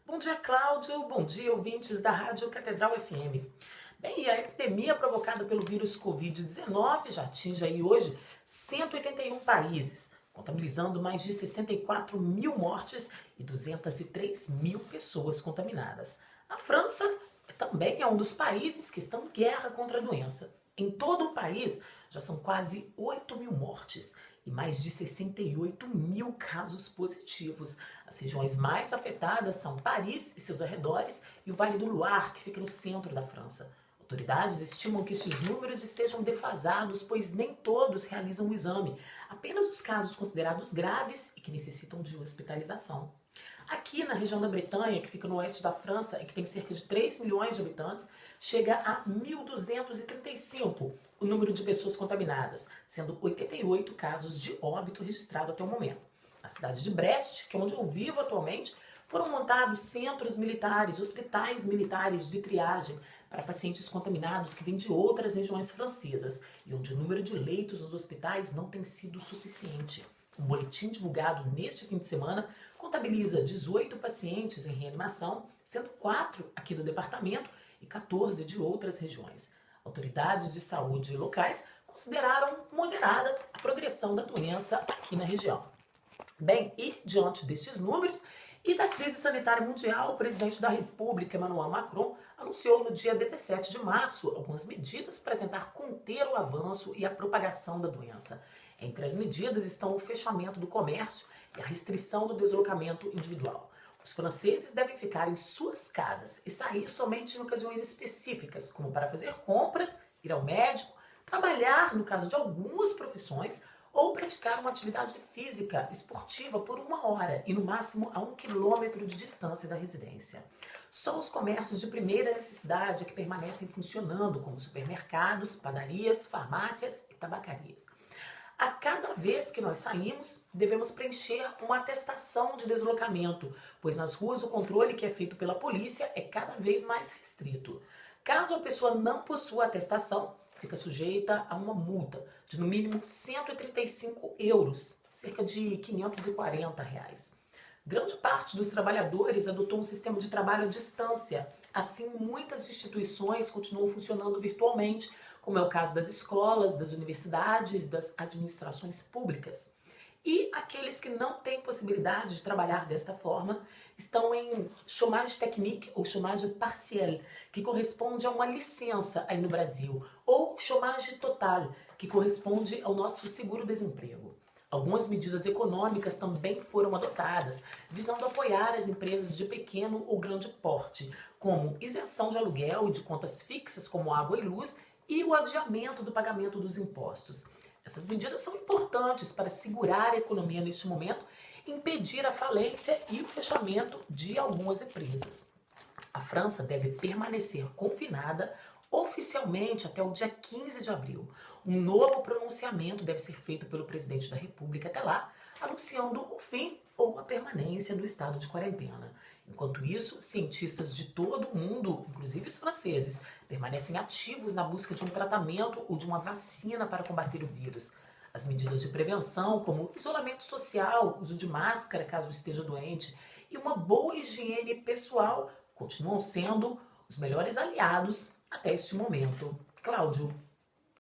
Bom dia, Cláudio. Bom dia, ouvintes da Rádio Catedral FM. Bem, a epidemia provocada pelo vírus Covid-19 já atinge aí hoje 181 países, contabilizando mais de 64 mil mortes e 203 mil pessoas contaminadas. A França também é um dos países que estão em guerra contra a doença. Em todo o país, já são quase 8 mil mortes e mais de 68 mil casos positivos. As regiões mais afetadas são Paris e seus arredores e o Vale do Loire, que fica no centro da França. Autoridades estimam que estes números estejam defasados, pois nem todos realizam o exame, apenas os casos considerados graves e que necessitam de hospitalização. Aqui na região da Bretanha, que fica no oeste da França e que tem cerca de 3 milhões de habitantes, chega a 1.235 o número de pessoas contaminadas, sendo 88 casos de óbito registrado até o momento. Na cidade de Brest, que é onde eu vivo atualmente, foram montados centros militares, hospitais militares de triagem para pacientes contaminados que vêm de outras regiões francesas e onde o número de leitos nos hospitais não tem sido suficiente. Um boletim divulgado neste fim de semana contabiliza 18 pacientes em reanimação, sendo 4 aqui do departamento e 14 de outras regiões. Autoridades de saúde locais consideraram moderada a progressão da doença aqui na região. Bem, e diante destes números e da crise sanitária mundial, o presidente da República, Emmanuel Macron, anunciou no dia 17 de março algumas medidas para tentar conter o avanço e a propagação da doença. Entre as medidas estão o fechamento do comércio e a restrição do deslocamento individual. Os franceses devem ficar em suas casas e sair somente em ocasiões específicas, como para fazer compras, ir ao médico, trabalhar no caso de algumas profissões ou praticar uma atividade física esportiva por 1 hora e no máximo a 1 quilômetro de distância da residência. Só os comércios de primeira necessidade é que permanecem funcionando, como supermercados, padarias, farmácias e tabacarias. A cada vez que nós saímos, devemos preencher uma atestação de deslocamento, pois nas ruas o controle que é feito pela polícia é cada vez mais restrito. Caso a pessoa não possua atestação, fica sujeita a uma multa de no mínimo 135 euros, cerca de R$ 540. Grande parte dos trabalhadores adotou um sistema de trabalho à distância. Assim, muitas instituições continuam funcionando virtualmente, como é o caso das escolas, das universidades, das administrações públicas. E aqueles que não têm possibilidade de trabalhar desta forma estão em chômage technique ou chômage partiel, que corresponde a uma licença aí no Brasil, ou chômage total, que corresponde ao nosso seguro-desemprego. Algumas medidas econômicas também foram adotadas, visando apoiar as empresas de pequeno ou grande porte, como isenção de aluguel e de contas fixas como água e luz e o adiamento do pagamento dos impostos. Essas medidas são importantes para segurar a economia neste momento e impedir a falência e o fechamento de algumas empresas. A França deve permanecer confinada oficialmente até o dia 15 de abril. Um novo pronunciamento deve ser feito pelo presidente da República até lá, anunciando o fim ou a permanência do estado de quarentena. Enquanto isso, cientistas de todo o mundo, inclusive os franceses, permanecem ativos na busca de um tratamento ou de uma vacina para combater o vírus. As medidas de prevenção, como isolamento social, uso de máscara caso esteja doente e uma boa higiene pessoal, continuam sendo os melhores aliados até este momento. Cláudio.